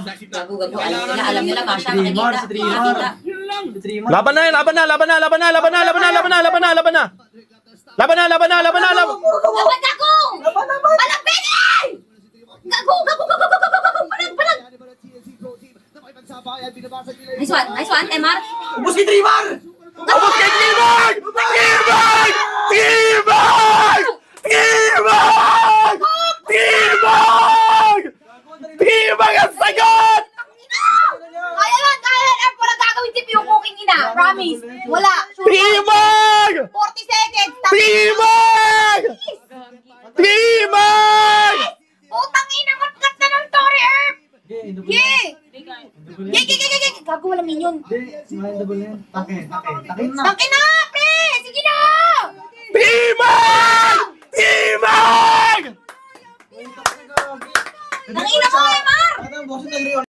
Gago. Alam nila Masha. Makikita. Laban na yan, laban na. Laban gago! Palag, Benny! Gago! Palag! Nice one, MR. Ubus kay Trimar! Ubus kay Trimar! Trimar ang sagot! Kaya lang, wala gagawin si Piu Cooking ina. Promise. Wala. Trimar! 40 seconds. Trimar! Utang ina, matkat na ng Tori Earth. Yay! Gago, walang minion. Takin na. Takin na, pre! Sige na! Trimar! Tangina mo, MR!